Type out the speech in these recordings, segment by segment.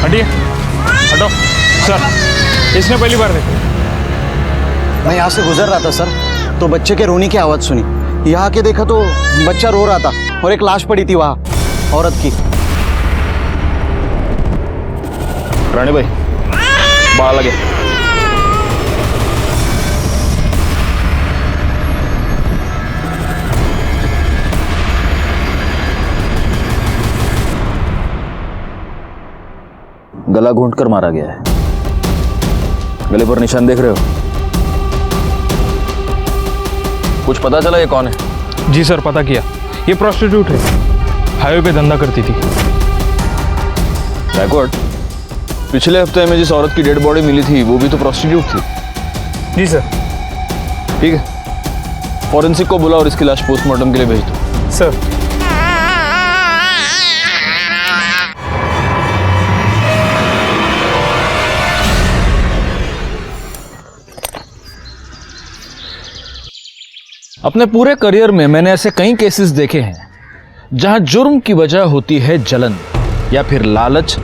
हटिए, हटो सर। इसने पहली बार देखा। मैं यहाँ से गुजर रहा था सर, तो बच्चे के रोने की आवाज़ सुनी। यहाँ के देखा तो बच्चा रो रहा था और एक लाश पड़ी थी वहाँ, औरत की। रानी भाई बाहर लगे। गला घोंटकर मारा गया है। गले पर निशान देख रहे हो? कुछ पता चला ये कौन है? जी सर, पता किया। ये प्रोस्टिट्यूट है, हाईवे पे धंधा करती थी। बैकवर्ड, पिछले हफ्ते में जिस औरत की डेड बॉडी मिली थी वो भी तो प्रोस्टिट्यूट थी। जी सर। ठीक है, फॉरेंसिक को बुला और इसकी लाश पोस्टमार्टम के लिए भेज दो। सर। अपने पूरे करियर में मैंने ऐसे कई केसेस देखे हैं जहां जुर्म की वजह होती है जलन, या फिर लालच,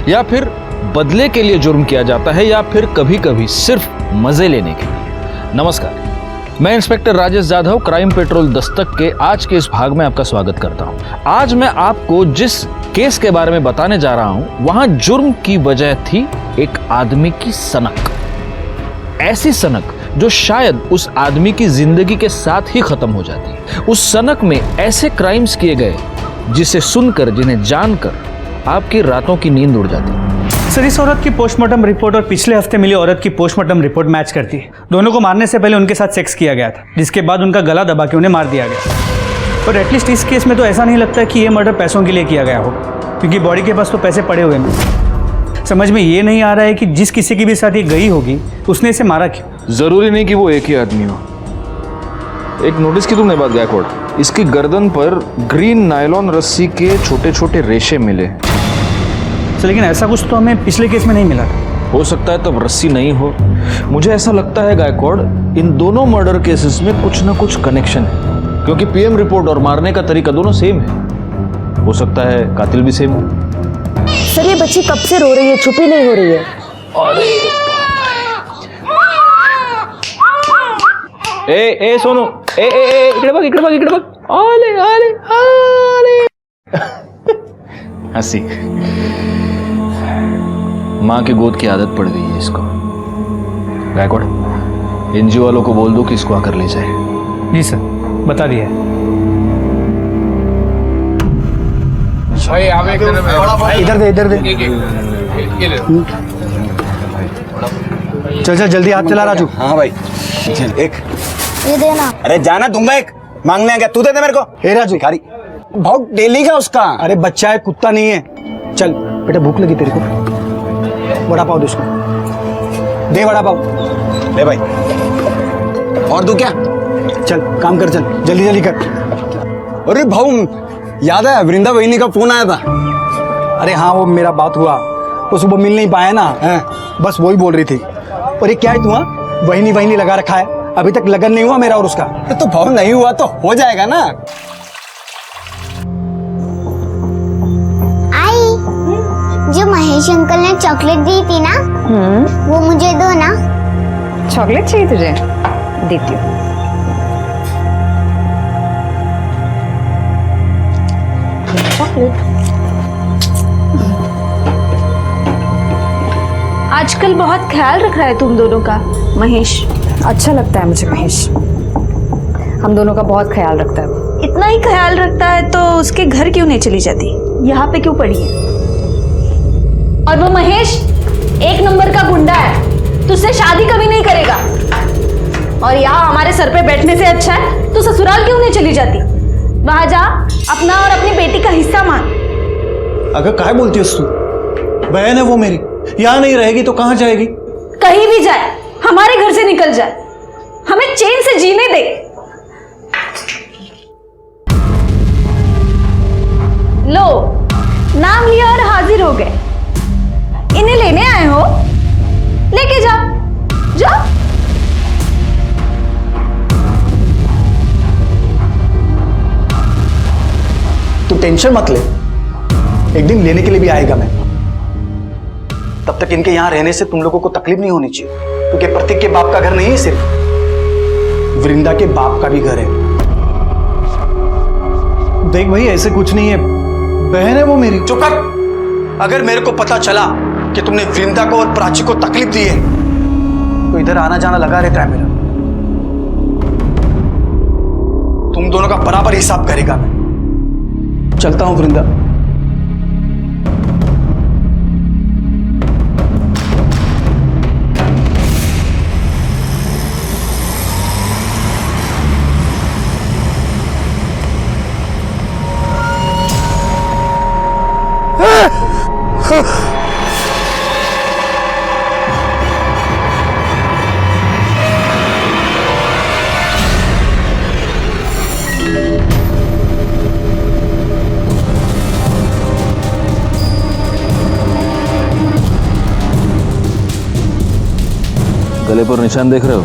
या फिर बदले के लिए जुर्म किया जाता है, या फिर कभी कभी सिर्फ मजे लेने के लिए। नमस्कार, मैं inspector Rajesh Jadhav, crime petrol Dastak के आज के इस भाग में आपका स्वागत करता हूं। आज मैं आपको जिस केस के बारे में बताने जा रहा हूं, वहां जुर्म की वजह थी एक आदमी की सनक। ऐसी सनक जो शायद उस आदमी की जिंदगी के साथ ही खत्म हो जाती है। उस सनक में ऐसे क्राइम्स किए गए जिसे सुनकर, जिन्हें जानकर आपकी रातों की नींद उड़ जाती। सर, इस औरत की पोस्टमार्टम रिपोर्ट और पिछले हफ्ते मिली औरत की पोस्टमार्टम रिपोर्ट मैच करती है। दोनों को मारने से पहले उनके साथ सेक्स किया गया था, जिसके बाद उनका गला दबा के उन्हें मार दिया गया। और एटलीस्ट इस केस में तो ऐसा नहीं लगता कि ये मर्डर पैसों के लिए किया गया हो, क्योंकि बॉडी के पास तो पैसे पड़े हुए हैं। समझ में ये नहीं आ रहा है कि जिस किसी की भी साथ ये गई होगी उसने इसे मारा क्यों। जरूरी नहीं कि वो एक ही आदमी हो। एक नोटिस की तुमने बात गायकवाड़, इसकी गर्दन पर ग्रीन नायलॉन रस्सी के छोटे छोटे रेशे मिले। लेकिन ऐसा कुछ तो हमें पिछले केस में नहीं मिला था। हो सकता है तब रस्सी नहीं हो। मुझे ऐसा लगता है गायकवाड़, इन दोनों मर्डर केसेस में कुछ ना कुछ कनेक्शन है, क्योंकि पीएम रिपोर्ट और मारने का तरीका दोनों सेम है। हो सकता है कातिल भी सेम हो। सर, ये बच्ची कब से रो रही है, चुप ही नहीं हो रही है। ए सोनू, इकडे बघ, इकडे बघ, इकडे बघ। आले आले आले। हंसी। माँ की गोद की आदत पड़ गई है इसको। गायकवाड़, एनजीओ वालों को बोल दो कि इसको आकर ले जाए। जी सर, बता दिया। इधर दे, इधर दे। चल चल जल्दी, हाथ चला राजू। हाँ भाई, चल एक। ये देना। अरे जाना दूंगा, एक मांगने आ गया, तू दे दे मेरे को। हे राजू, भिखारी बहुत डेली का उसका। अरे बच्चा है, कुत्ता नहीं है। चल बेटा, भूख लगी तेरे को, वड़ा पाव दे उसको, दे वड़ा पाव। ले भाई, और तू क्या? चल काम कर, चल जल्दी जल्दी कर। अरे भाऊ, याद है वृंदा बहनी का फोन आया था? अरे हाँ, वो मेरा बात हुआ, वो सुबह मिल नहीं पाया ना, बस वही बोल रही थी। और ये क्या है, तू वहीनी वहीनी लगा रखा है, अभी तक लगन नहीं हुआ मेरा और उसका। तो भाव नहीं हुआ तो हो जाएगा ना। आई, जो महेश अंकल ने चॉकलेट दी थी ना, वो मुझे दो ना। चॉकलेट चाहिए तुझे? देती हूँ। चॉकलेट। आजकल बहुत ख्याल रख रहा है तुम दोनों का महेश। अच्छा लगता है मुझे महेश, हम दोनों का बहुत ख्याल रखता है। इतना ही ख्याल रखता है तो उसके घर क्यों नहीं चली जाती, यहाँ पे क्यों पड़ी है? और वो महेश एक नंबर का गुंडा है, तुझसे शादी कभी नहीं करेगा। और यहाँ हमारे सर पे बैठने से अच्छा है तो ससुराल क्यों नहीं चली जाती? वहां जा, अपना और अपनी बेटी का हिस्सा मांग। अगर काय बोलती है तू? बहन है वो मेरी, यहाँ नहीं रहेगी तो कहाँ जाएगी? कहीं भी जाए, हमारे घर से निकल जाए, हमें चैन से जीने दे। लो, नाम लिया और हाजिर हो गए। इन्हें लेने आए हो, लेके जाओ, जाओ। तू टेंशन मत ले, एक दिन लेने के लिए भी आएगा मैं। तब तक इनके यहाँ रहने से तुम लोगों को तकलीफ नहीं होनी चाहिए, क्योंकि प्रतीक के बाप का घर नहीं है सिर्फ, वृंदा के बाप का भी घर है। देख भाई ऐसे कुछ नहीं है, बहन है वो मेरी। चुप कर। अगर मेरे को पता चला कि तुमने वृंदा को और प्राची को तकलीफ दी है तो इधर आना जाना लगा रहता है मेरा। तुम दोनों का बराबर हिसाब करेगा मैं। चलता हूं वृंदा। गले पर निशान देख रहे हो,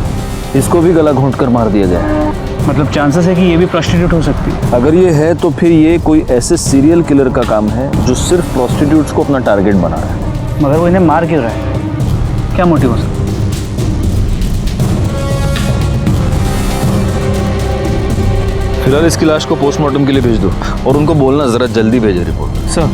इसको भी गला घोंट कर मार दिया गया है। मतलब चांसेस है कि ये भी प्रोस्टिट्यूट हो सकती है। अगर ये है तो फिर ये कोई ऐसे सीरियल किलर का काम है जो सिर्फ प्रोस्टिट्यूट्स को अपना टारगेट बना रहा है। मगर वो इन्हें मार क्यों रहा है? क्या मोटिव हो सकता है? फिलहाल इसकी लाश को पोस्टमार्टम के लिए भेज दो और उनको बोलना जरा जल्दी भेजे रिपोर्ट। सर,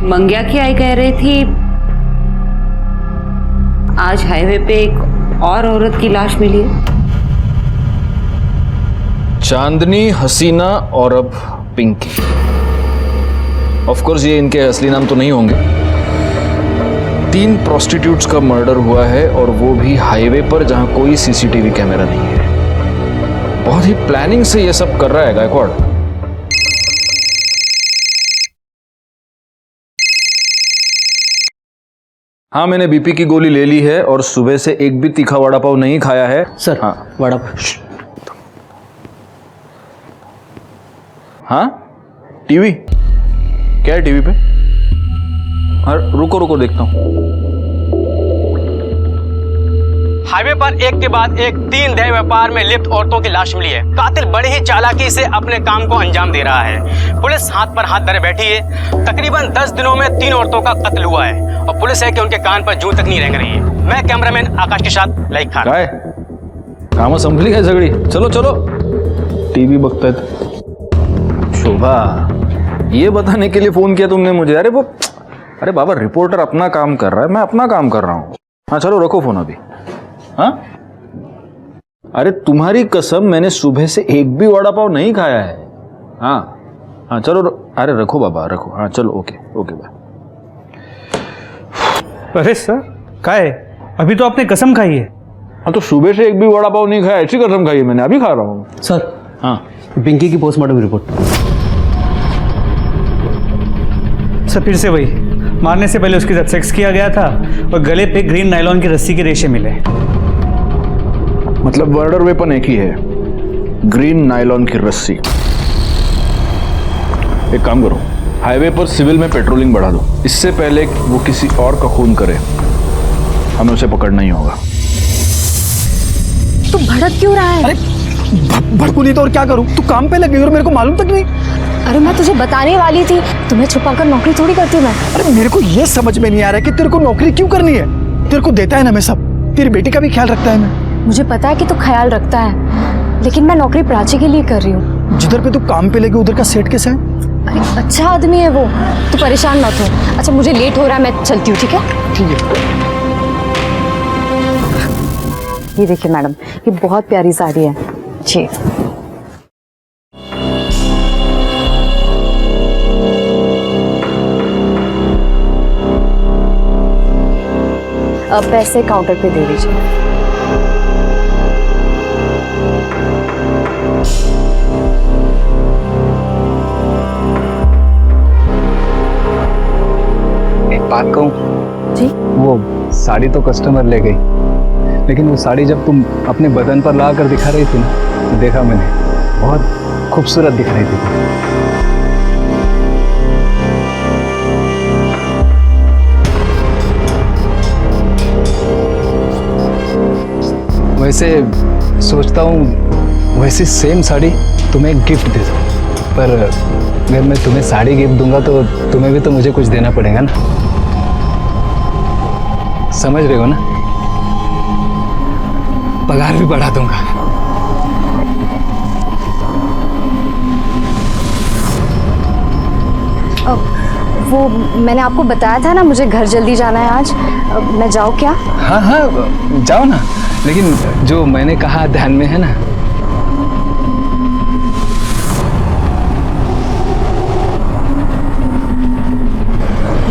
मंग्या की आई कह रही थी आज हाईवे पे एक और औरत की लाश मिली है। चांदनी, हसीना और अब पिंकी। ऑफ कोर्स ये इनके असली नाम तो नहीं होंगे। 3 प्रोस्टिट्यूट्स का मर्डर हुआ है और वो भी हाईवे पर जहां कोई सीसीटीवी कैमरा नहीं है। बहुत ही प्लानिंग से ये सब कर रहा है गायकवाड़। हाँ, मैंने बीपी की गोली ले ली है और सुबह से एक भी तीखा वड़ा पाव नहीं खाया है। सर, हाँ वड़ा। हाँ, टीवी क्या है टीवी पे? हाँ, रुको देखता हूँ। हाईवे पर एक के बाद एक 3 देह व्यापार में लिप्त औरतों की लाश मिली है। कातिल बड़ी ही चालाकी से अपने काम को अंजाम दे रहा है। पुलिस हाथ पर हाथ धरे बैठी है। तकरीबन 10 दिनों में 3 औरतों का कत्ल हुआ है और पुलिस है कि उनके कान पर जूं तक नहीं रेंग रही है। मैं कैमरामैन आकाश के साथ लाइक खान। काय काम संभली है झगड़ी। चलो टीवी बघता है। शोभा, ये बताने के लिए फोन किया तुमने मुझे? अरे बाबा, रिपोर्टर अपना काम कर रहा है, मैं अपना काम कर रहा हूँ। हाँ चलो रखो फोन अभी। हाँ, अरे तुम्हारी कसम, मैंने सुबह से एक भी वड़ा पाव नहीं खाया है। हाँ चलो, अरे रखो बाबा रखो। हाँ चलो, ओके बाय। अरे सर, क्या है? अभी तो आपने कसम खाई है। हाँ तो सुबह से एक भी वड़ा पाव नहीं खाया, ऐसी कसम खाई है मैंने, अभी खा रहा हूँ। सर, हाँ, पिंकी की पोस्टमार्टम रिपोर्ट। सर, फिर से वही, मारने से पहले उसके साथ सेक्स किया गया था और गले पे ग्रीन नायलॉन की रस्सी के रेशे मिले। मतलब मर्डर वेपन एक ही है, ग्रीन नायलॉन की रस्सी। एक काम करो, हाईवे पर सिविल में पेट्रोलिंग बढ़ा दो। इससे पहले वो किसी और का खून करे, हमें उसे पकड़ना ही होगा। तू भड़क क्यों रहा है? अरे भड़कू नहीं तो और क्या करूं? तू काम पे लग गई और मेरे को मालूम तक नहीं। अरे मैं तुझे बताने वाली थी, तुम्हें छुपाकर नौकरी थोड़ी करती हूँ मैं। अरे मेरे को ये समझ में नहीं आ रहा है कि तेरे को नौकरी क्यों करनी है। तेरे को देता है ना मैं सब, तेरी बेटी का भी ख्याल रखता है मैं। मुझे पता है कि तू ख्याल रखता है, लेकिन मैं नौकरी प्राची के लिए कर रही हूँ। जिधर पे तू काम पे लगी उधर का सेट कैसा है? अरे अच्छा आदमी है वो, तू परेशान मत हो। अच्छा मुझे लेट हो रहा है, मैं चलती हूँ, ठीक है? ठीक है। ये देखिए मैडम, ये बहुत प्यारी साड़ी है जी। अब पैसे काउंटर पे दे दीजिए। एक बात कहूँ? जी? वो साड़ी तो कस्टमर ले गई, लेकिन वो साड़ी जब तुम अपने बदन पर ला कर दिखा रही थी ना, तो देखा मैंने, बहुत खूबसूरत दिख रही थी। वैसे सोचता हूँ वैसी सेम साड़ी तुम्हें एक गिफ्ट दे दूँ, पर अगर मैं तुम्हें साड़ी गिफ्ट दूंगा तो तुम्हें भी तो मुझे कुछ देना पड़ेगा ना, समझ रहे हो ना? पगार भी बढ़ा दूंगा। वो मैंने आपको बताया था ना, मुझे घर जल्दी जाना है आज। मैं जाऊँ क्या? हाँ हाँ जाओ ना, लेकिन जो मैंने कहा ध्यान में है ना?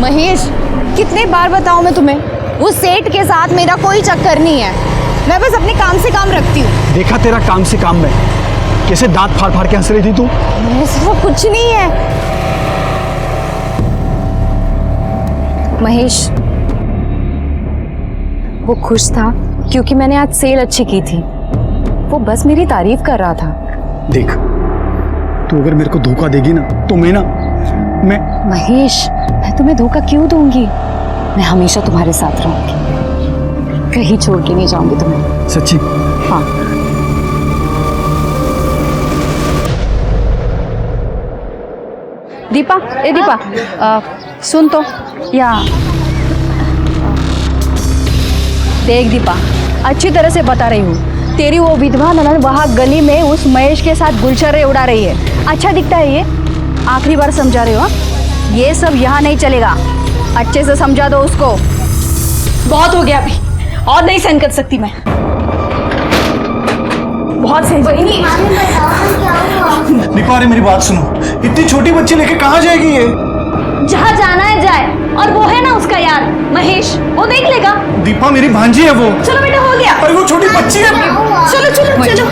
महेश, कितने बार बताऊं मैं तुम्हें, उस सेठ के साथ मेरा कोई चक्कर नहीं है। मैं बस अपने काम से काम रखती हूँ। देखा तेरा काम से काम में, कैसे दांत फाड़ फाड़ के हंस रही थी तू। ऐसा कुछ नहीं है महेश। वो खुश था क्योंकि मैंने आज सेल अच्छी की थी। वो बस मेरी तारीफ कर रहा था। देख, तू अगर मेरे को धोखा देगी ना तो मैं महेश, मैं तुम्हें धोखा क्यों दूंगी? मैं हमेशा तुम्हारे साथ रहूंगी, कहीं छोड़ के नहीं जाऊंगी तुम्हें। सच्ची? हाँ। दीपा, ए दीपा, सुन तो, या देख दीपा, अच्छी तरह से बता रही हूँ, तेरी वो विधवा ननद वहाँ गली में उस महेश के साथ गुलछर्रे उड़ा रही है। अच्छा दिखता है ये? आखिरी बार समझा रहे हो? ये सब यहाँ नहीं चलेगा, अच्छे से समझा दो उसको। बहुत हो गया अभी, और नहीं सहन कर सकती मैं। बहुत सही। दीपा, अरे मेरी बात सुनो, इतनी छोटी बच्ची लेके कहाँ जाएगी ये? जहाँ जाना है जाए, और वो है ना उसका यार महेश, वो देख लेगा। दीपा, मेरी भांजी है वो। चलो बेटा, हो गया। अरे वो छोटी बच्ची है। चलो चलो चलो,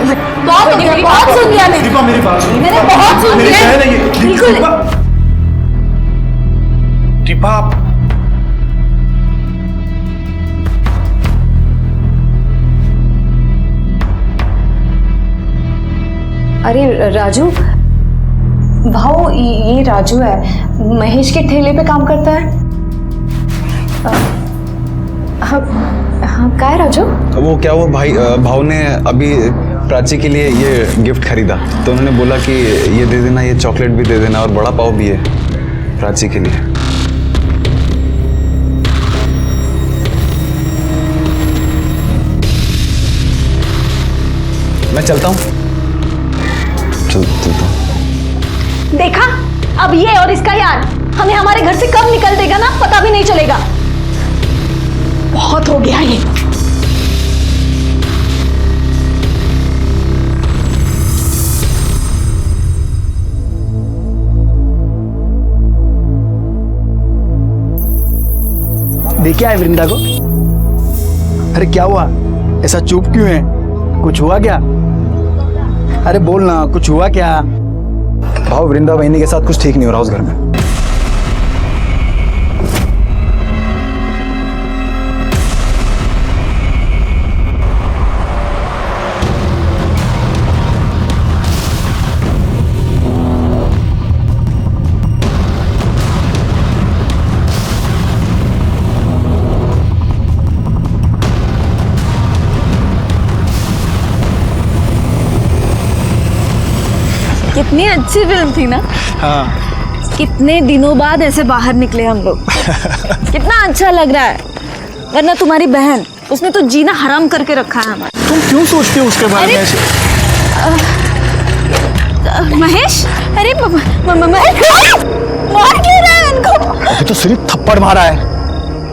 बहुत हो गया, बहुत सुन लिया मैंने। दीपा, मेरी बात सुनो, मैंने बहुत सुन मेरी लिया। बहन है ये। बिल्कुल। दीपा, अरे राजू, भाऊ, ये राजू है, महेश के ठेले पे काम करता है। हाँ हाँ, क्या है राजू? वो क्या, वो भाव ने अभी प्राची के लिए ये गिफ्ट खरीदा, तो उन्होंने बोला कि ये दे देना, ये चॉकलेट भी दे देना, और बड़ा पाव भी है प्राची के लिए। मैं चलता हूँ। चलता हूँ। देखा, अब ये और इसका यार हमें हमारे घर से कब निकल देगा ना, पता भी नहीं चलेगा। बहुत हो गया ये। देखे आए वृंदा को? अरे क्या हुआ, ऐसा चुप क्यों है? कुछ हुआ क्या? अरे बोल ना, कुछ हुआ क्या? भाव, वृंदा बहनी के साथ कुछ ठीक नहीं हो रहा उस घर में। कितनी अच्छी फिल्म थी ना। हाँ। कितने दिनों बाद ऐसे बाहर निकले हम लोग। कितना अच्छा लग रहा है। वरना तुम्हारी बहन, उसने तो जीना हराम करके रखा है हमारा। तुम क्यों सोचती हो उसके बारे में ऐसे? महेश, अरे मार क्यों रहा है उनको? अभी तो सिर्फ थप्पड़ मारा है,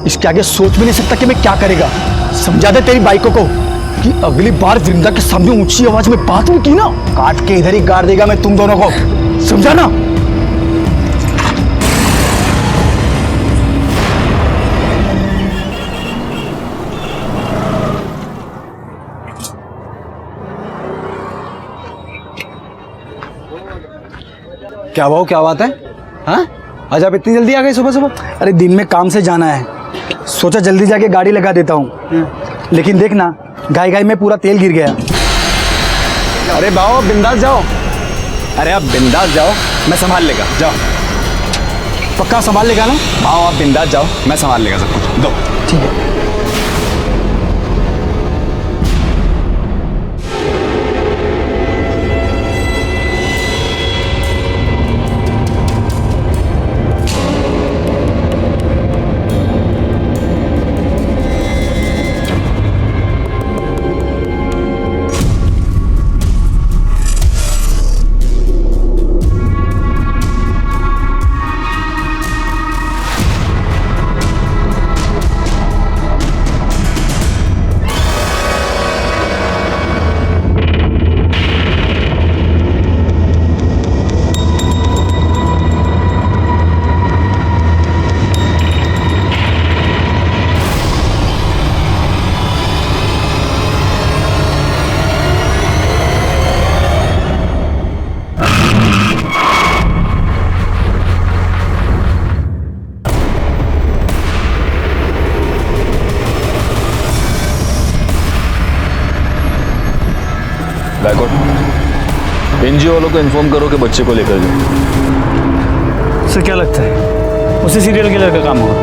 इसके आगे सोच भी नहीं सकता कि मैं क्या करेगा। समझा दे तेरी बाइकों को कि अगली बार वृंदा के सामने ऊंची आवाज में बात भी की ना, काट के इधर ही गाड़ देगा मैं तुम दोनों को, समझा ना? क्या भाव, क्या बात है? हाँ, आज आप इतनी जल्दी आ गए सुबह सुबह? अरे दिन में काम से जाना है, सोचा जल्दी जाके गाड़ी लगा देता हूँ, लेकिन देखना गाय गाय में पूरा तेल गिर गया। अरे भाव, बिंदास जाओ। अरे आप बिंदास जाओ, मैं संभाल लेगा, जाओ। पक्का संभाल लेगा ना? भाव, आप बिंदास जाओ, मैं संभाल लेगा सब कुछ। दो। ठीक है। गायकवाड़, एनजीओ वालों को इन्फॉर्म करो कि बच्चे को लेकर जाओ। सर क्या लगता है उसी सीरियल किलर का काम होगा?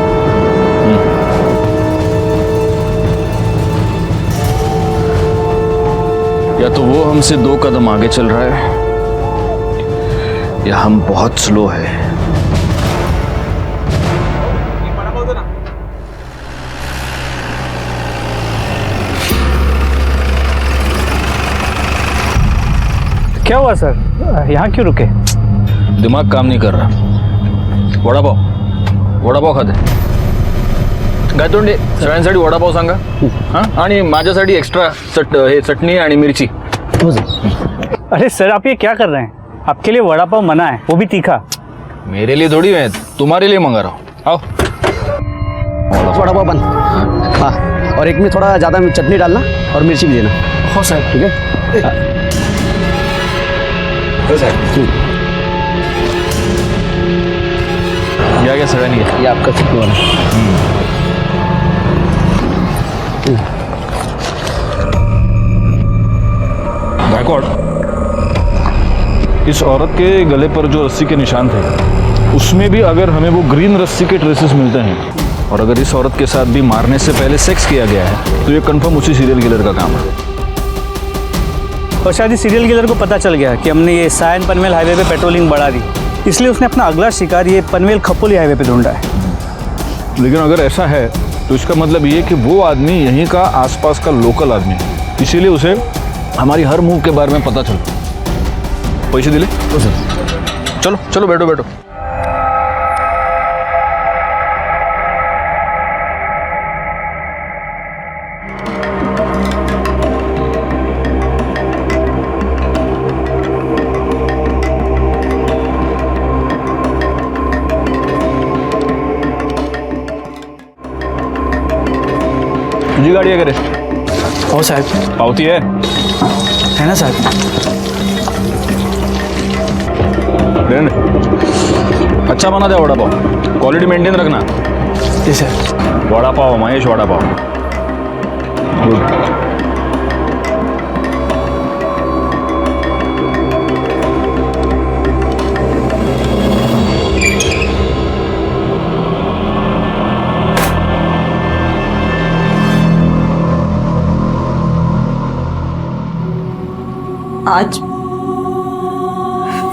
या तो वो हमसे 2 कदम आगे चल रहा है या हम बहुत स्लो है। क्या हुआ सर, यहाँ क्यों रुके? दिमाग काम नहीं कर रहा। वडापाव खाते गायतोंडे सगळ्यांसाठी वडापाव सांगा हां, आणि माझ्यासाठी एक्स्ट्रा चटणी आणि मिरची। अरे सर आप ये क्या कर रहे हैं? आपके लिए वड़ा पाव मना है, वो भी तीखा। मेरे लिए थोड़ी है, तुम्हारे लिए मंगा रहा हूँ। आओ वड़ा पाव बन। हाँ, और एक में थोड़ा ज़्यादा चटनी डालना और मिर्ची भी देना। हो सर। ठीक है। क्या सगळ्यांनी घ्या। ये आपका चटनी वाला। गायकवाड़, इस औरत के गले पर जो रस्सी के निशान थे उसमें भी अगर हमें वो ग्रीन रस्सी के ट्रेसेस मिलते हैं और अगर इस औरत के साथ भी मारने से पहले सेक्स किया गया है तो ये कंफर्म उसी सीरियल किलर का काम है। और शायद इस सीरियल किलर को पता चल गया कि हमने ये सायन पनवेल हाईवे पे पेट्रोलिंग बढ़ा दी, इसलिए उसने अपना अगला शिकार ये पनवेल खपोली हाईवे पे ढूंढा है। लेकिन अगर ऐसा है तो इसका मतलब ये कि वो आदमी यहीं का आसपास का लोकल आदमी है, इसीलिए उसे हमारी हर मूव के बारे में पता चलता। पैसे दिले? चलो चलो बैठो बैठो। तुझी गाड़ी है करे? हो साहब। पावती है ना साहब? अच्छा बना दे वड़ा पाव, क्वालिटी मेंटेन रखना। जी सर। वड़ा पाव महेश, वड़ा पाव। गुड। आज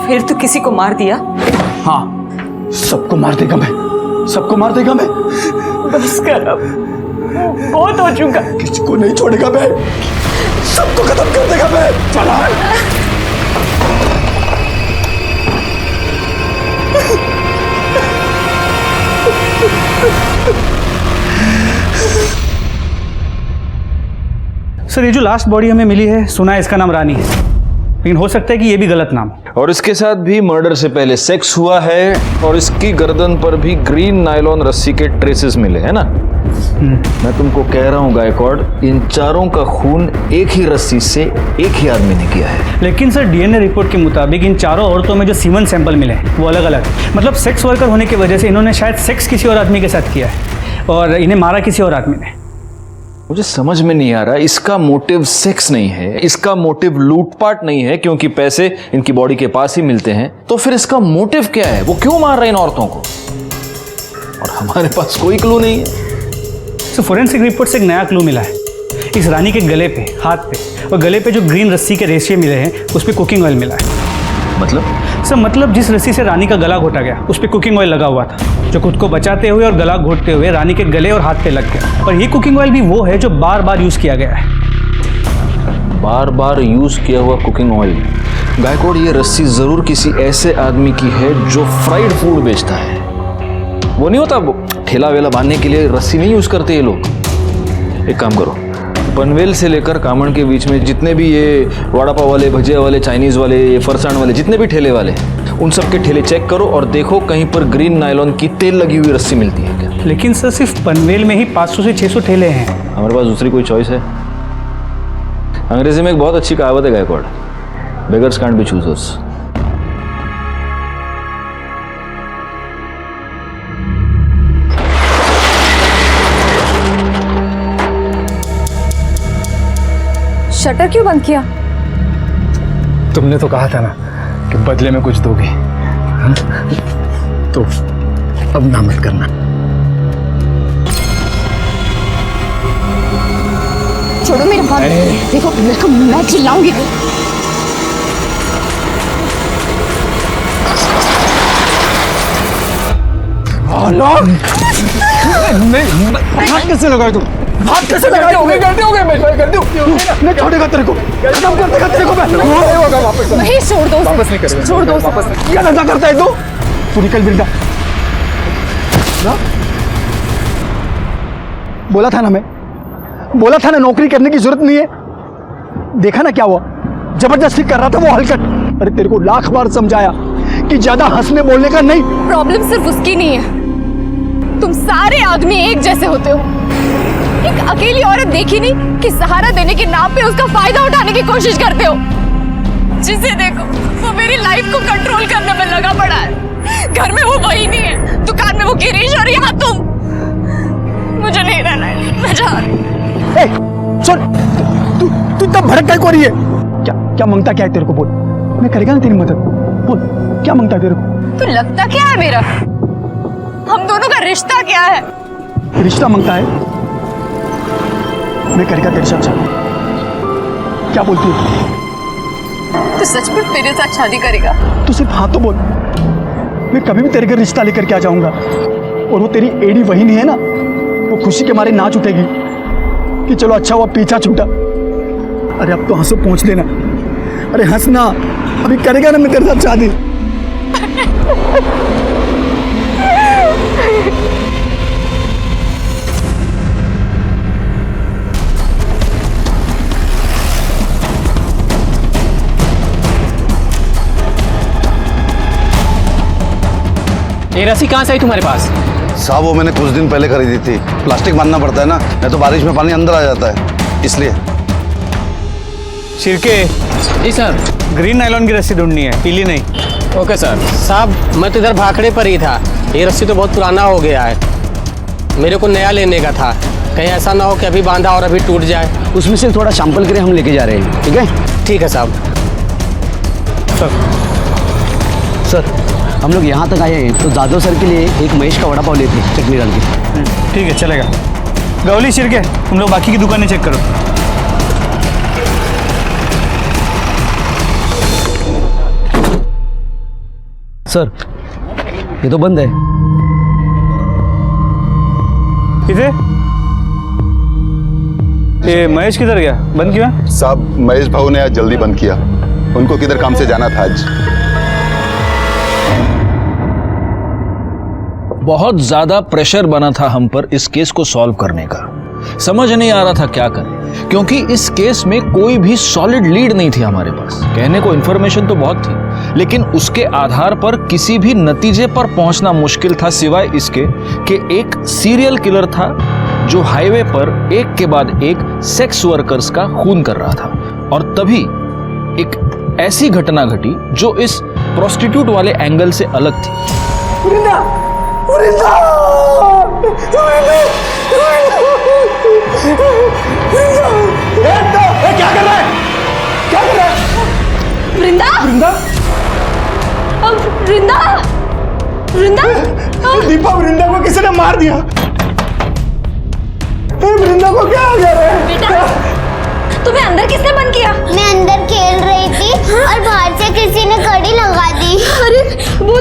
फिर तो किसी को मार दिया? हाँ, सबको मार देगा मैं, सबको मार देगा मैं। बस कर अब, बहुत हो चुका। किसको नहीं छोड़ेगा मैं, सबको खत्म कर देगा मैं। चला सर ये जो लास्ट बॉडी हमें मिली है, सुना है इसका नाम रानी है, लेकिन हो सकता है कि ये भी गलत नाम हो। और इसके साथ भी मर्डर से पहले सेक्स हुआ है और इसकी गर्दन पर भी ग्रीन नायलॉन रस्सी के ट्रेसेस मिले हैं ना। मैं तुमको कह रहा हूँ गायकवाड़, इन चारों का खून एक ही रस्सी से एक ही आदमी ने किया है। लेकिन सर डीएनए रिपोर्ट के मुताबिक इन चारों औरतों में जो सीमन सैंपल मिले हैं वो अलग अलग, मतलब सेक्स वर्कर होने की वजह से इन्होंने शायद सेक्स किसी और आदमी के साथ किया है और इन्हें मारा किसी और आदमी ने। मुझे समझ में नहीं आ रहा, इसका मोटिव सेक्स नहीं है, इसका मोटिव लूटपाट नहीं है क्योंकि पैसे इनकी बॉडी के पास ही मिलते हैं, तो फिर इसका मोटिव क्या है? वो क्यों मार रहे हैं इन औरतों को? और हमारे पास कोई क्लू नहीं है। तो फोरेंसिक रिपोर्ट से एक नया क्लू मिला है। इस रानी के गले पे, हाथ पे और गले पे जो ग्रीन रस्सी के रेशे मिले हैं उस पर कुकिंग ऑयल मिला है। मतलब जिस रस्सी से रानी का गला घोटा गया उस पर कुकिंग ऑयल लगा हुआ था, जो खुद को बचाते हुए और गला घोटते हुए रानी के गले और हाथ पे लग गया। और ये कुकिंग ऑयल भी वो है जो बार बार यूज किया गया है। बार बार यूज किया हुआ कुकिंग ऑयल। गायकवाड़, ये रस्सी जरूर किसी ऐसे आदमी की है जो फ्राइड फूड बेचता है। वो नहीं होता, वो ठेला वेला बांधने के लिए रस्सी नहीं यूज करते ये लोग। एक काम करो, पनवेल से लेकर कामण के बीच में जितने भी ये वड़ा पाव वाले, भजिया वाले, चाइनीज वाले, ये फरसाण वाले, जितने भी ठेले वाले, उन सब के ठेले चेक करो और देखो कहीं पर ग्रीन नायलॉन की तेल लगी हुई रस्सी मिलती है क्या। लेकिन सर सिर्फ पनवेल में ही 500 से 600 ठेले हैं। हमारे पास दूसरी कोई चॉइस है? अंग्रेजी में एक बहुत अच्छी कहावत है Gaikwad, beggars can't be choosers. Shutter क्यों बंद किया? तुमने तो कहा था ना कि बदले में कुछ दोगे, हाँ? तो अब ना मत करना। छोड़ो मेरे हाथ, देखो मेरे को, मैं चिल्लाऊंगी। हाथ कैसे लगाए तुम? हाथ कैसे लगाए? गलती हो गई, मैं गलती हो गई। मैं छोड़ेगा तेरे को, कम कर देगा तेरे को मैं। नहीं होगा वापस। नहीं, छोड़ दो, वापस नहीं करेगा। छोड़ दो। वापस नहीं। क्या धंधा करता है तू निकल वृंदा। ना? बोला था ना मैं, बोला था ना नौकरी करने की जरूरत नहीं है। देखा ना क्या हुआ, जबरदस्ती कर रहा था वो हरकत। अरे तेरे को लाख बार समझाया कि ज्यादा हंसने बोलने का नहीं। प्रॉब्लम सिर्फ उसकी नहीं है, तुम सारे आदमी एक जैसे होते हो। एक अकेली औरत देखी नहीं कि सहारा देने के नाम पे उसका फायदा उठाने की कोशिश करते हो। जिसे देखो वो मेरी लाइफ को कंट्रोल करने में लगा पड़ा है। घर में वो वही नहीं है, दुकान में वो गिरीश और यहाँ तुम। मुझे नहीं रहना है, मैं जा रही हूँ। सुन, तू इतना भड़क काय को रही है? क्या मांगता क्या है तेरे को? बोल, मैं करेगा ना तेरी मदद। बोल, क्या मांगता है तेरे को? तो लगता क्या है मेरा? हम दोनों का रिश्ता क्या है? रिश्ता मांगता है? मैं करेगा तेरे साथ शादी। क्या बोलती है? तो सचमुच मेरे साथ शादी करेगा? तू सिर्फ हाँ तो बोल, मैं कभी भी तेरे घर रिश्ता लेकर के आ जाऊंगा। और वो तेरी एडी वही नहीं है ना, वो खुशी के मारे नाच उठेगी कि चलो अच्छा हुआ पीछा छूटा। अरे अब तो हंसो पहुंच लेना। अरे हंसना, अभी करेगा ना मैं तेरे साथ शादी। ये रस्सी कहाँ से आई तुम्हारे पास? साहब वो मैंने कुछ दिन पहले खरीदी थी। प्लास्टिक बांधना पड़ता है ना, नहीं तो बारिश में पानी अंदर आ जाता है, इसलिए। शिरके, जी सर। ग्रीन नायलॉन की रस्सी ढूंढनी है, पीली नहीं। Okay sir. साहब मैं तो इधर भाखड़े पर ही था, ये रस्सी तो बहुत पुराना हो गया है, मेरे को नया लेने का था। कहीं ऐसा ना हो कि अभी बांधा और अभी टूट जाए। उसमें से थोड़ा सैंपल के लिए हम लेके जा रहे हैं, ठीक है? ठीक है साहब। सर हम लोग यहाँ तक आए हैं तो जादव सर के लिए एक महेश का वड़ा पाव लेते हैं, चटनी डाल के। ठीक है, चलेगा। गौली, शिरके, तुम लोग बाकी की दुकानें चेक करो। सर ये तो बंद है। किसे? ये महेश किधर गया? बंद क्यों है? साहब महेश भाऊ ने आज जल्दी बंद किया, उनको किधर काम से जाना था आज। बहुत ज्यादा प्रेशर बना था हम पर इस केस को सॉल्व करने का। समझ नहीं आ रहा था क्या करें, क्योंकि इस केस में कोई भी सॉलिड लीड नहीं थी हमारे पास। कहने को इन्फॉर्मेशन तो बहुत थी, लेकिन उसके आधार पर किसी भी नतीजे पर पहुंचना मुश्किल था, सिवाय इसके कि एक सीरियल किलर था जो हाईवे पर एक के बाद एक सेक्स वर्कर्स का खून कर रहा था। और तभी एक ऐसी घटना घटी जो इस प्रोस्टिट्यूट वाले एंगल से अलग थी। क्या कर रहा है? क्या कर रहा है? वृंदा, वृंदा, वृंदा, वृंदा, दीपा, वृंदा को किसी ने मार दिया। वृंदा को क्या हो गया रे? बेटा, तुम्हें अंदर किसने बंद किया? मैं अंदर खेल रही थी और बाहर से किसी ने कड़ी लगा दी। अरे वो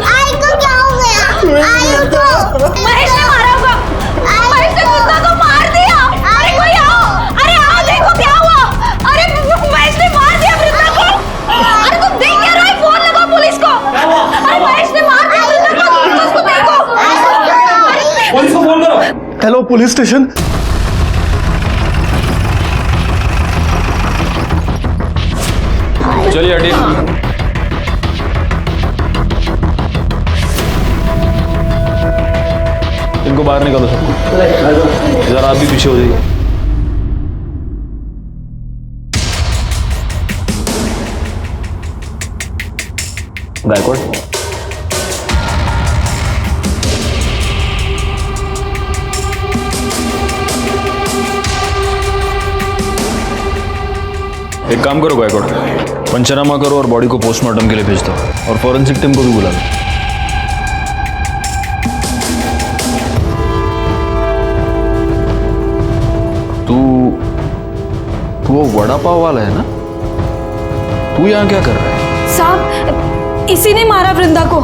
आई को क्या हो गया? आई को महेश ने मारा होगा। महेश ने वृंदा को मार दिया। अरे कोई आओ, अरे आओ, देखो क्या हुआ। अरे महेश ने मार दिया वृंदा को। अरे तुम देख क्या रहे हो? फोन लगाओ पुलिस को। अरे महेश ने मार दिया वृंदा को, उसको देखो। पुलिस को फोन करो। Hello police station. चलिए हटिए। इनको बाहर निकालो सबको। जरा आप भी पीछे हो जाइए। गायकवाड़, एक काम करो गायकवाड़, पंचनामा करो और बॉडी को पोस्टमार्टम के लिए भेज दो और फॉरेंसिक टीम को भी बुला लो। तू वो वड़ा पाव वाला है ना? तू यहाँ क्या कर रहा है? साहब, इसी ने मारा वृंदा को।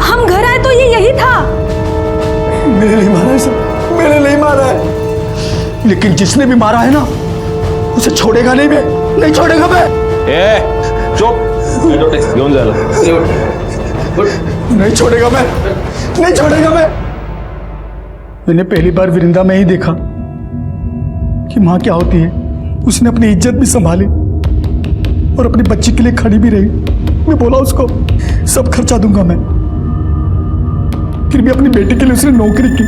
हम घर आए तो ये यही था। मैंने नहीं मारा है सर, मैंने नहीं मारा है। लेकिन जिसने भी मारा है ना, उसे छोड़ेगा नहीं मैं, नहीं छोड़ेगा मैं। चुप, घेऊन जायला। नहीं छोड़ेगा मैं, नहीं छोड़ेगा मैं। मैंने पहली बार वृंदा में ही देखा कि माँ क्या होती है। उसने अपनी इज्जत भी संभाली और अपनी बच्ची के लिए खड़ी भी रही। मैं बोला उसको सब खर्चा दूंगा मैं, फिर भी अपनी बेटी के लिए उसने नौकरी की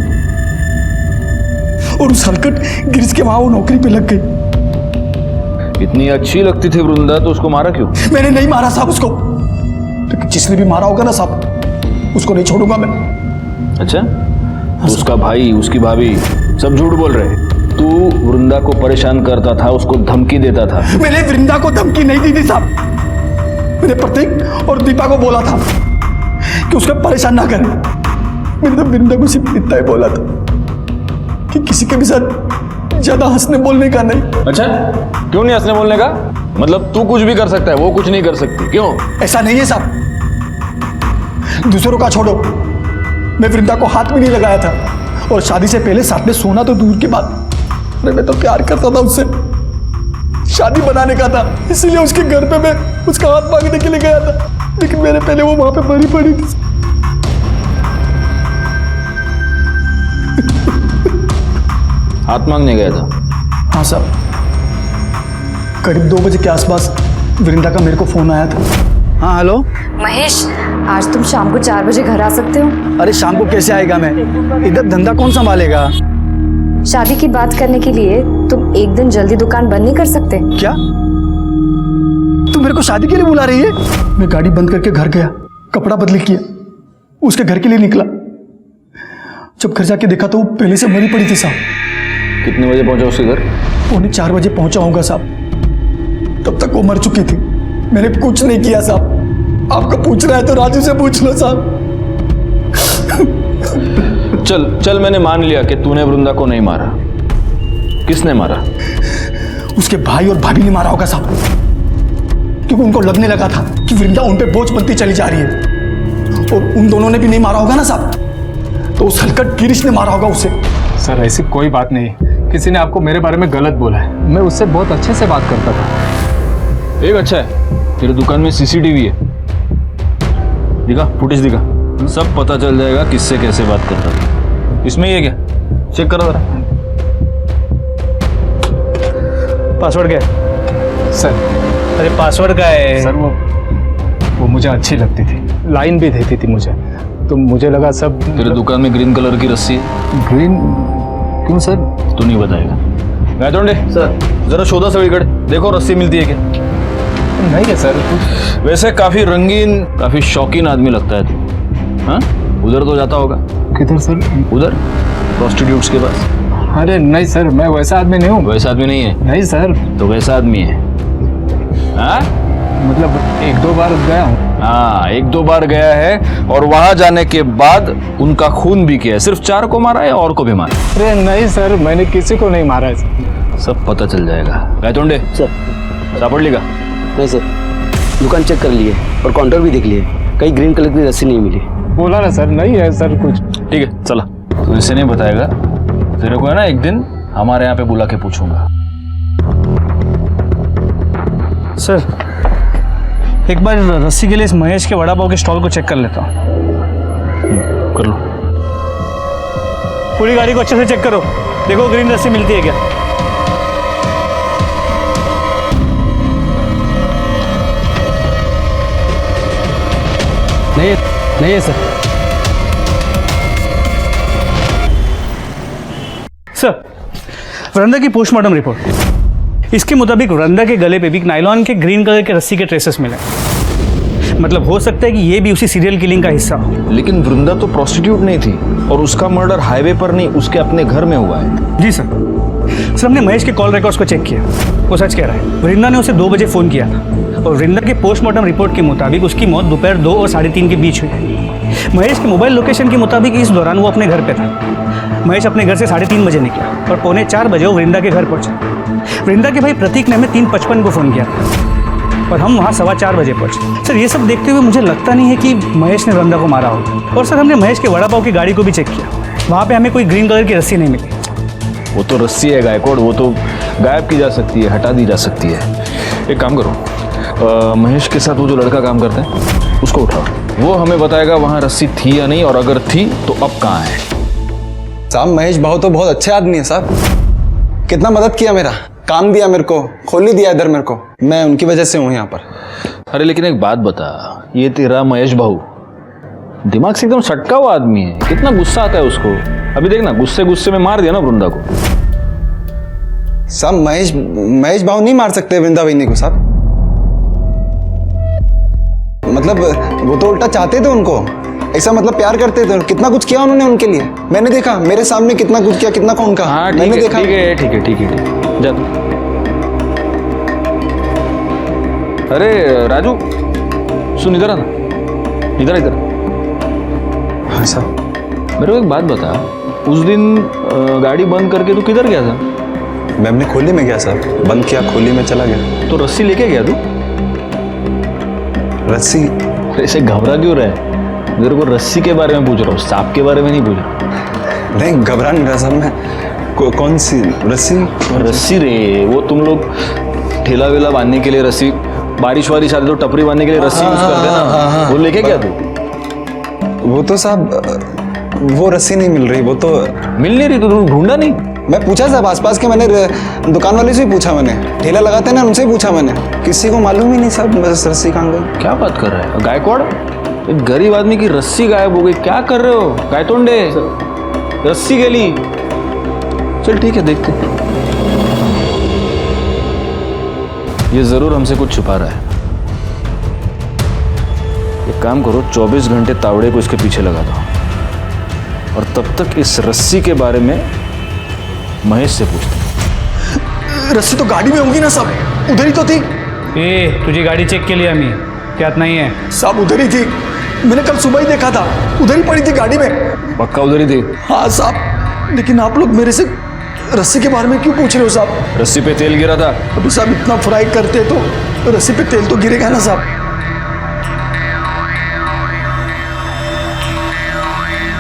और उस हलकट गिरिश के वहां वो नौकरी पे लग गई। इतनी अच्छी लगती थी वृंदा तो उसको मारा क्यों? मैंने नहीं मारा साहब उसको, लेकिन जिसने भी मारा होगा ना साहब, उसको नहीं छोड़ूंगा मैं। अच्छा, तो उसका भाई, उसकी भाभी सब झूठ बोल रहे हैं। तू वृंदा को परेशान करता था, उसको धमकी देता था। मैंने वृंदा को धमकी नहीं दी थी साहब। मैंने प्रतीक और दीपा को बोला था कि उसको परेशान ना करें। मैंने तो वृंदा को सिर्फ इतना ही बोला था कि किसी के भी साथ ज्यादा हंसने बोलने का नहीं। अच्छा, क्यों नहीं हंसने बोलने का? मतलब तू कुछ भी कर सकता है, वो कुछ नहीं कर सकती, क्यों? ऐसा नहीं है साहब, दूसरों का छोड़ो, मैं वृंदा को हाथ भी नहीं लगाया था और शादी से पहले साथ में सोना तो दूर की बात, मैं तो प्यार करता था उससे, शादी बनाने का था, इसीलिए उसके घर पे मैं उसका हाथ मांगने के लिए गया था। लेकिन मेरे पहले वो वहां पे मरी पड़ी थी। हाथ मांगने गया था? हाँ साहब, करीब 2 बजे के आसपास वृंदा का मेरे को फोन आया था। हाँ हेलो महेश, आज तुम शाम को 4 बजे घर आ सकते हो? अरे शाम को कैसे आएगा मैं, इधर धंधा कौन संभालेगा? शादी की बात करने के लिए तुम एक दिन जल्दी दुकान बंद नहीं कर सकते? क्या तू मेरे को शादी के लिए बुला रही है? मैं गाड़ी बंद करके घर गया, कपड़ा बदली किया, उसके घर के लिए निकला। जब घर जाके देखा तो वो पहले से मरी पड़ी थी साहब। कितने बजे पहुंचा उसके घर? 3:45 बजे पहुंचा होगा साहब। तब तक वो मर चुकी थी। मैंने कुछ नहीं किया साहब। आपको पूछना है तो राजू से पूछ लो साहब। चल चल, मैंने मान लिया कि तूने वृंदा को नहीं मारा। किसने मारा? उसके भाई और भाभी ने मारा होगा साहब, क्योंकि उनको लगने लगा था कि वृंदा उन पे बोझ बनती चली जा रही है। और उन दोनों ने भी नहीं मारा होगा ना साहब, तो उस हलकट गिरीश ने मारा होगा उसे। सर ऐसी कोई बात नहीं, किसी ने आपको मेरे बारे में गलत बोला है। मैं उससे बहुत अच्छे से बात करता था। एक अच्छा है, तेरे दुकान में सीसीटीवी है, दिखा, फुटेज दिखा, सब पता चल जाएगा किससे कैसे बात करता था। इसमें ये क्या, चेक करो जरा। पासवर्ड क्या है? सर अरे पासवर्ड क्या है? सर वो मुझे अच्छी लगती थी, लाइन भी देती थी मुझे, तो मुझे लगा सब। तेरे दुकान में ग्रीन कलर की रस्सी है? ग्रीन क्यों सर? तू नहीं बताएगा। गायतोंडे सर, जरा शोधा सगळीकडे, देखो रस्सी मिलती है क्या? नहीं है सर। वैसे काफी रंगीन, काफी शौकीन आदमी लगता है तू। हाँ, उधर तो जाता होगा। किधर सर? उधर प्रोस्टिट्यूट्स के पास। अरे नहीं सर, मैं वैसा आदमी नहीं हूँ। वैसा आदमी नहीं है? नहीं सर। तो कैसा आदमी है? हाँ, मतलब 1-2 बार गया हूँ। हाँ, 1-2 बार गया है और वहां जाने के बाद उनका खून भी किया है। सिर्फ 4 को मारा है या और को भी मारा? अरे नहीं सर, मैंने किसी को नहीं मारा है। सब पता चल जाएगा। गायतोंडे सर, सापड़ लेगा? नहीं सर, दुकान चेक कर लिए और काउंटर भी देख लिए, कहीं ग्रीन कलर की रस्सी नहीं मिली। बोला ना सर, नहीं है सर कुछ। ठीक है, चला। तो इसे नहीं बताएगा, तेरे को है ना एक दिन हमारे यहाँ पे बुला के पूछूंगा। सर, एक बार रस्सी के लिए इस महेश के वड़ा पाव के स्टॉल को चेक कर लेता हूँ। कर लो। पूरी गाड़ी को अच्छे से चेक करो, देखो ग्रीन रस्सी मिलती है क्या। नहीं है सर। सर, वृंदा की पोस्टमार्टम रिपोर्ट, इसके मुताबिक वृंदा के गले पे भी नायलॉन के ग्रीन कलर के रस्सी के ट्रेसेस मिले। मतलब हो सकता है कि ये भी उसी सीरियल किलिंग का हिस्सा हो। लेकिन वृंदा तो प्रोस्टिट्यूट नहीं थी और उसका मर्डर हाईवे पर नहीं, उसके अपने घर में हुआ है। जी सर। सर हमने महेश के कॉल रिकॉर्ड्स को चेक किया। वो सच कह रहा है, वृंदा ने उसे 2 बजे फ़ोन किया था और वृंदा के पोस्टमार्टम रिपोर्ट के मुताबिक उसकी मौत दोपहर 2 और 3:30 के बीच हुई है। महेश के मोबाइल लोकेशन के मुताबिक इस दौरान वो अपने घर पे था। महेश अपने घर से 3:30 बजे निकला और 3:45 बजे वो वृंदा के घर पहुंचा। वृंदा के भाई प्रतीक ने हमें 3:55 को फ़ोन किया था और हम वहाँ 4:15 बजे पहुंचे। सर ये सब देखते हुए मुझे लगता नहीं है कि महेश ने वृंदा को मारा होगा। और सर हमने महेश के वड़ा पाव की गाड़ी को भी चेक किया, वहाँ पे हमें कोई ग्रीन कलर की रस्सी नहीं मिली। वो तो रस्सी है गायकवाड़, वो तो गायब की जा सकती है, हटा दी जा सकती है। एक काम करो, महेश के साथ वो जो लड़का काम करता है उसको उठाओ, वो हमें बताएगा वहाँ रस्सी थी या नहीं, और अगर थी तो अब कहाँ है। साहब महेश भाऊ तो बहुत अच्छे आदमी है साहब, कितना मदद किया, मेरा काम दिया, मेरे को खोल ही दिया इधर मेरे को, मैं उनकी वजह से हूँ यहाँ पर। अरे लेकिन एक बात बता, ये तेरा महेश भाऊ दिमाग से एकदम सटका हुआ आदमी है, कितना गुस्सा आता है उसको। अभी देखना, गुस्से गुस्से में मार दिया ना वृंदा को। साहब महेश भाऊ नहीं मार सकते वृंदा वहीनी को साहब, मतलब वो तो उल्टा चाहते थे उनको, ऐसा मतलब प्यार करते थे। कितना कुछ किया उन्होंने उनके लिए, मैंने देखा, मेरे सामने कितना कुछ किया, कितना कौन कहा। हाँ, मैंने देखा। ठीक है जा तू। अरे राजू सुन, इधर आना, इधर। हाँ साहब। मेरे को एक बात बता, उस दिन गाड़ी बंद करके तू किधर गया था? मैं अपने खोली में गया साहब, बंद किया, खोली में चला गया। तो रस्सी लेके गया तू? रस्सी? ऐसे घबरा क्यों रहा है? मेरे को रस्सी के बारे में पूछ रहा हूँ, सांप के बारे में नहीं पूछ रहा। नहीं घबरा नहीं रहा साहब मैं। कौन सी रस्सी? रस्सी रे, वो तुम लोग ठेला वेला बांधने के लिए रस्सी, बारिश वारिश आती तो टपरी बांधने के लिए रस्सी यूज करते हैं ना, वो लेके गया तू? वो तो साहब वो रस्सी नहीं मिल रही, वो तो मिल नहीं रही, तो ढूंढा नहीं? मैं पूछा साहब आसपास के, मैंने दुकान वाले से ही पूछा, मैंने ठेला लगाते हैं ना उनसे ही पूछा मैंने, किसी को मालूम ही नहीं साहब बस रस्सी कहाँ गई। क्या बात कर रहा है गायकवाड़, एक गरीब आदमी की रस्सी गायब हो गई, क्या कर रहे हो गायतोंडे? रस्सी गेली। चल ठीक है, देखते। ये जरूर हमसे कुछ छुपा रहा है। एक काम करो, 24 घंटे तावड़े को इसके पीछे लगा दो और तब तक इस रस्सी के बारे में महेश से पूछते। रस्सी तो गाड़ी में होंगी ना साहब, उधर ही तो थी। तुझी गाड़ी चेक के लिए हमें क्या नहीं है साहब? उधर ही थी, मैंने कल सुबह ही देखा था, उधर ही पड़ी थी गाड़ी में। पक्का उधर ही थी? हाँ साहब, लेकिन आप लोग मेरे से रस्सी के बारे में क्यों पूछ रहे हो साहब? रस्सी पे तेल गिरा था। अभी साहब इतना फ्राई करते तो रस्सी पे तेल तो गिरेगा ना साहब।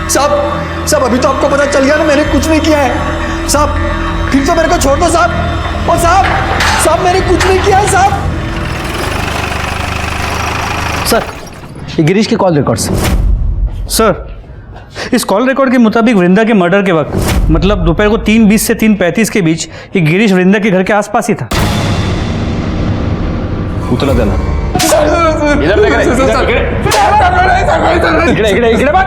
साहब अभी तो आपको पता चल गया ना मैंने कुछ नहीं किया है साहब, फिर तो मेरे को छोड़ दो साहब। और साहब मैंने कुछ नहीं किया है साहब। सर ये गिरीश के कॉल रिकॉर्ड्स। सर इस कॉल रिकॉर्ड के मुताबिक वृंदा के मर्डर के वक्त, मतलब दोपहर को 3:20 से 3:35 के बीच, ये गिरीश वृंदा के घर के आसपास ही था। उतला देना इधर देख रहे, इकडे बात।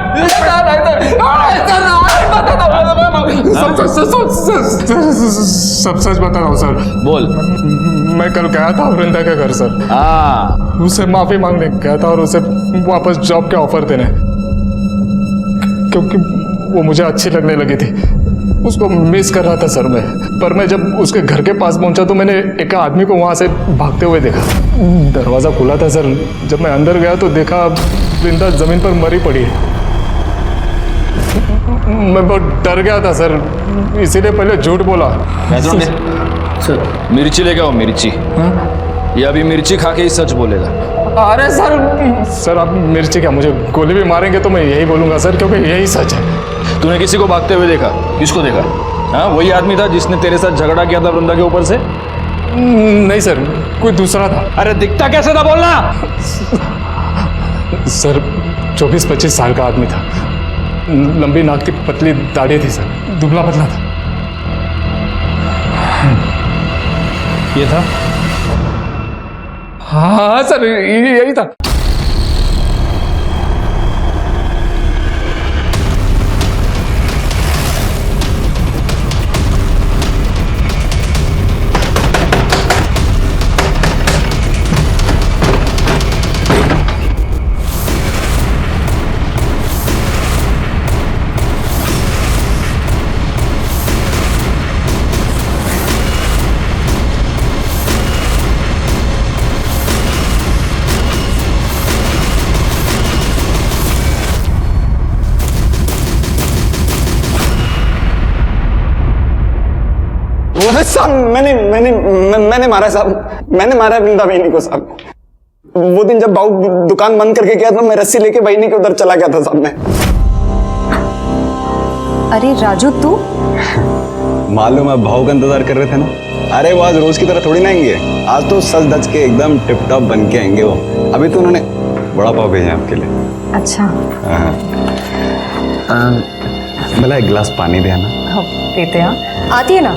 सब सच बता रहा हूँ सर। बोल। मैं कल गया था वृंदा के घर सर। उसे माफी मांगने गया था और उसे वापस जॉब के ऑफर देने, क्योंकि वो मुझे अच्छी लगने लगी थी, उसको मिस कर रहा था सर मैं। पर मैं जब उसके घर के पास पहुंचा तो मैंने एक आदमी को वहां से भागते हुए देखा। दरवाज़ा खुला था सर, जब मैं अंदर गया तो देखा वृंदा जमीन पर मरी पड़ी है। मैं बहुत डर गया था सर, इसीलिए पहले झूठ बोला। सर मिर्ची लेके आओ, मिर्ची। ये अभी मिर्ची खा के ही सच बोलेगा। अरे सर आप मिर्ची क्या, मुझे गोली भी मारेंगे तो मैं यही बोलूंगा सर, क्योंकि यही सच है। तूने किसी को भागते हुए देखा? किसको देखा? हाँ वही आदमी था जिसने तेरे साथ झगड़ा किया था वृंदा के ऊपर से? नहीं सर, कोई दूसरा था। अरे दिखता कैसे था बोलना। सर 24-25 साल का आदमी था, लंबी नाक की पतली दाढ़ी थी सर, दुबला पतला था। ये था? हाँ सर यही था। अरे साहब मैंने मारा साहब, मैंने मारा वृंदा बहनी को साहब। वो दिन जब बाबू दुकान बंद करके गया था, मैं रस्सी लेके बहनी के उधर चला गया था साहब मैं। अरे राजू तू मालूम है भाव का इंतजार कर रहे थे ना। अरे वो आज रोज की तरह थोड़ी ना आएंगे, आज तो सज धज के एकदम टिप टॉप बन के आएंगे वो। अभी तो उन्होंने बड़ा पाव भेजा आपके लिए। अच्छा भला एक गिलास पानी दे ना। हाँ, देते हैं, आती है ना।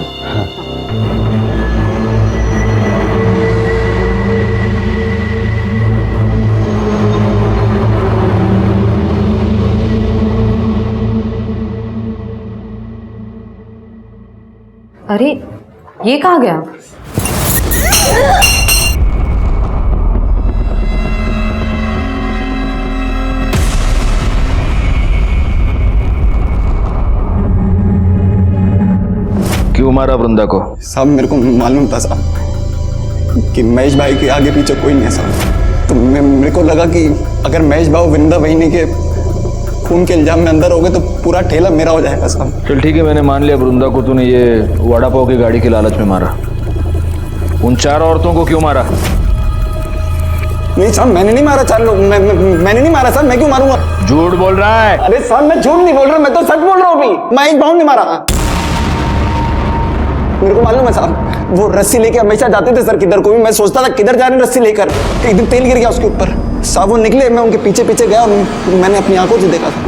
अरे ये कहाँ गया? क्यों मारा वृंदा को? साहब मेरे को मालूम था साहब कि महेश भाई के आगे पीछे कोई नहीं है साहब। तो मेरे को लगा कि अगर महेश भाई वृंदा बहनी के खून के इल्जाम में अंदर हो गए तो पूरा ठेला मेरा हो जाएगा साहब। चल ठीक है, मैंने मान लिया वृंदा को तूने ये वड़ा पाव की गाड़ी की लालच में मारा। उन 4 औरतों को क्यों मारा? नहीं साहब मैंने नहीं मारा 4 लोग, मैंने नहीं मारा साहब। मैं क्यों मारूंगा? झूठ बोल रहा है। अरे साहब मैं झूठ नहीं बोल रहा, मैं तो सच बोल रहा हूँ। अभी महेश भाव ने मारा। मेरे को मालूम है साहब, वो रस्सी लेके हमेशा जाते थे सर किधर को भी। मैं सोचता था किधर जा रहे हैं रस्सी लेकर, एक दिन तेल गिर गया उसके ऊपर। साहब वो निकले, मैं उनके पीछे पीछे गया और मैंने अपनी आंखों से देखा था।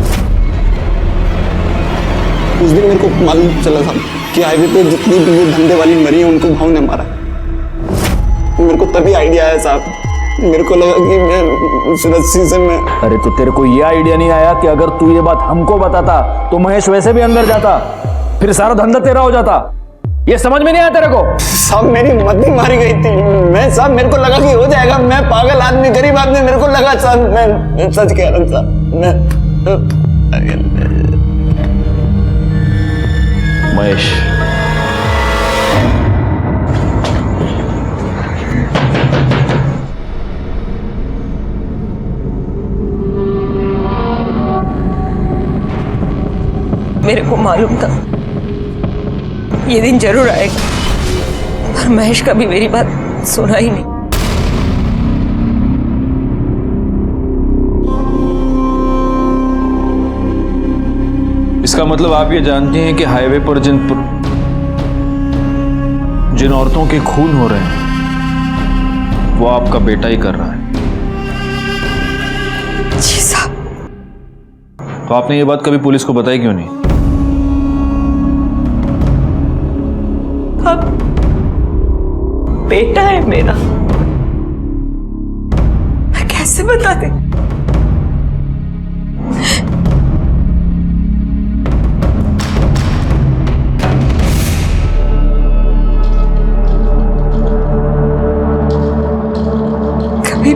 उस दिन मेरे को मालूम चला साहब कि हाईवे पे जितनी भी वो धंधे वाली मरी है उनको भाव ने मारा। मेरे को तभी आइडिया आया साहब। मेरे को लगा कि मैं उस रस्सी से मैं। अरे तो तेरे को ये आइडिया नहीं आया कि अगर तू ये बात हमको बताता तो महेश वैसे भी अंदर जाता, फिर सारा धंधा तेरा हो जाता? ये समझ में नहीं आया तेरे को? साहब मेरी मद्दी मारी गई थी। मैं साहब मेरे को लगा कि हो जाएगा। मैं पागल आदमी, गरीब आदमी, मेरे को लगा साहब। मैं सच कह रहा हूँ साहब। महेश मेरे को मालूम था ये दिन जरूर आएगा, पर महेश कभी मेरी बात सुना ही नहीं। इसका मतलब आप ये जानती हैं कि हाईवे पर जिन औरतों के खून हो रहे हैं वो आपका बेटा ही कर रहा है। जी साहब। तो आपने ये बात कभी पुलिस को बताई क्यों नहीं? अब बेटा है मेरा, मैं कैसे बता दे? कभी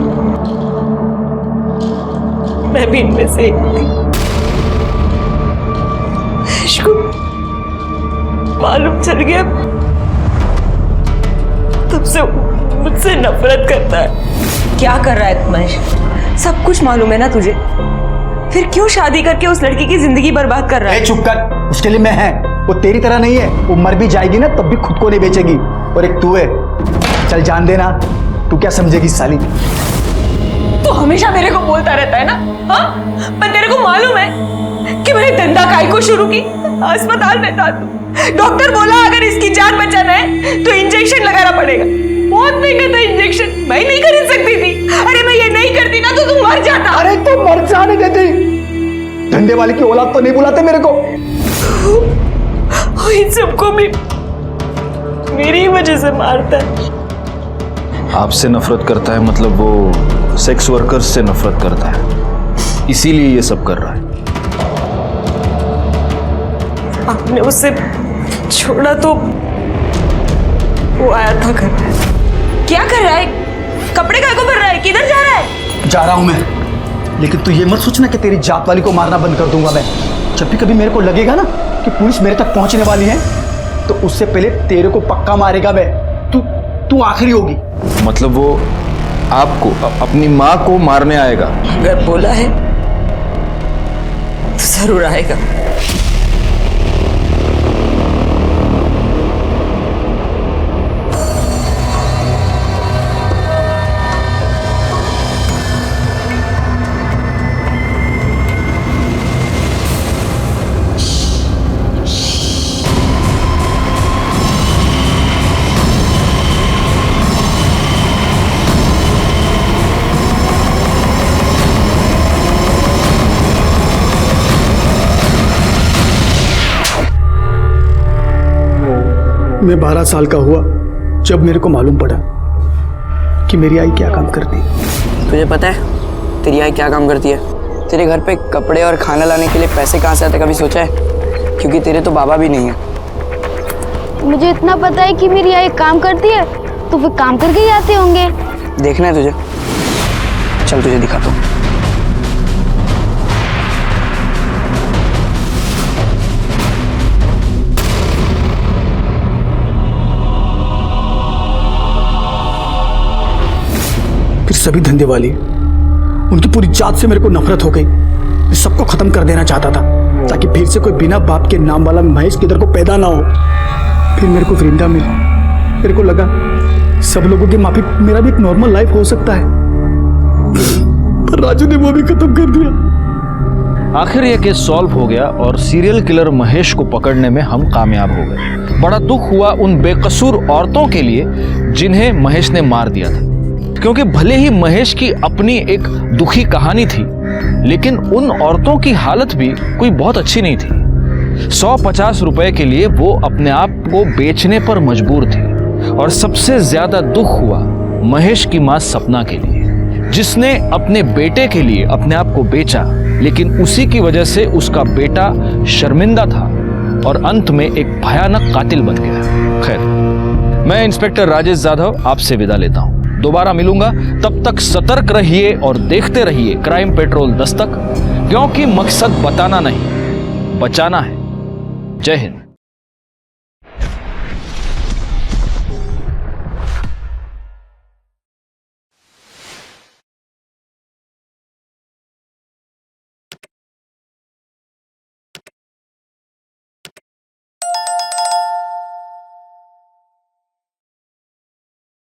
मैं भी इनमें से एक थी। इसको मालूम चल गया, तब से मुझसे नफरत करता है। क्या कर रहा है तू महेश? सब कुछ मालूम है ना तुझे, फिर क्यों शादी करके उस लड़की की जिंदगी बर्बाद कर रहा है? चुप कर, उसके लिए मैं है, वो तेरी तरह नहीं है। वो मर भी जाएगी ना तब भी खुद को नहीं बेचेगी। और एक तू है, चल जान देना, तू क्या समझेगी साली? तू हमेशा मेरे को बोलता रहता है ना, हाँ? पर तेरे को मालूम है कि मैंने धंधा काय को शुरू की? अस्पताल में था तू, डॉक्टर बोला अगर इसकी जान बचाना है तो इंजेक्शन लगाना पड़ेगा। बहुत महंगा था इंजेक्शन, मैं नहीं खरीद सकती थी। अरे मैं ये नहीं करती ना तो तू मर जाता। अरे तो मर जाने देती, धंधे वाले की औलाद तो नहीं बुलाते मेरे को। इन सबको भी मेरी वजह से मारता है। आपसे नफरत करता है मतलब वो सेक्स वर्कर्स से नफरत करता है, इसीलिए ये सब कर रहा है। आपने उसे छोड़ा तो वो आया था घर में। क्या कर रहा है? कपड़े काय को भर रहा है? किधर जा रहा है? जा रहा हूं मैं, लेकिन तू ये मत सोचना कि तेरी जात वाली को मारना बंद कर दूंगा मैं। जब भी कभी मेरे को लगेगा ना कि पुलिस मेरे तक पहुंचने वाली है तो उससे पहले तेरे को पक्का मारेगा मैं। तू आखिरी होगी। मतलब वो आपको अपनी माँ को मारने आएगा? अगर बोला है तो जरूर आएगा। मैं 12 साल का हुआ जब मेरे को मालूम पड़ा कि मेरी आई क्या काम करती है। तुझे पता है तेरी आई क्या काम करती है? तेरे घर पे कपड़े और खाना लाने के लिए पैसे कहाँ से आते, कभी सोचा है? क्योंकि तेरे तो बाबा भी नहीं है। मुझे इतना पता है कि मेरी आई काम करती है, तो फिर काम करके ही आते होंगे। देखना है तुझे? चल तुझे दिखाता हूँ। फिर सभी धंधे वाली, उनकी पूरी जात से मेरे को नफरत हो गई। मैं सबको खत्म कर देना चाहता था ताकि फिर से कोई बिना बाप के नाम वाला महेश किधर को पैदा ना हो। फिर मेरे को वृंदा मिली। मेरे को लगा सब लोगों की माफी मेरा भी एक नॉर्मल लाइफ हो सकता है, पर राजू ने वो भी खत्म कर दिया। आखिर यह केस सॉल्व हो गया और सीरियल किलर महेश को पकड़ने में हम कामयाब हो गए। बड़ा दुख हुआ उन बेकसूर औरतों के लिए जिन्हें महेश ने मार दिया था, क्योंकि भले ही महेश की अपनी एक दुखी कहानी थी, लेकिन उन औरतों की हालत भी कोई बहुत अच्छी नहीं थी। 150 रुपए के लिए वो अपने आप को बेचने पर मजबूर थी। और सबसे ज्यादा दुख हुआ महेश की मां सपना के लिए, जिसने अपने बेटे के लिए अपने आप को बेचा, लेकिन उसी की वजह से उसका बेटा शर्मिंदा था और अंत में एक भयानक कातिल बन गया। खैर, मैं इंस्पेक्टर राजेश जाधव आपसे विदा लेता हूं। दोबारा मिलूंगा, तब तक सतर्क रहिए और देखते रहिए क्राइम पेट्रोल दस्तक, क्योंकि मकसद बताना नहीं, बचाना है। जय हिंद।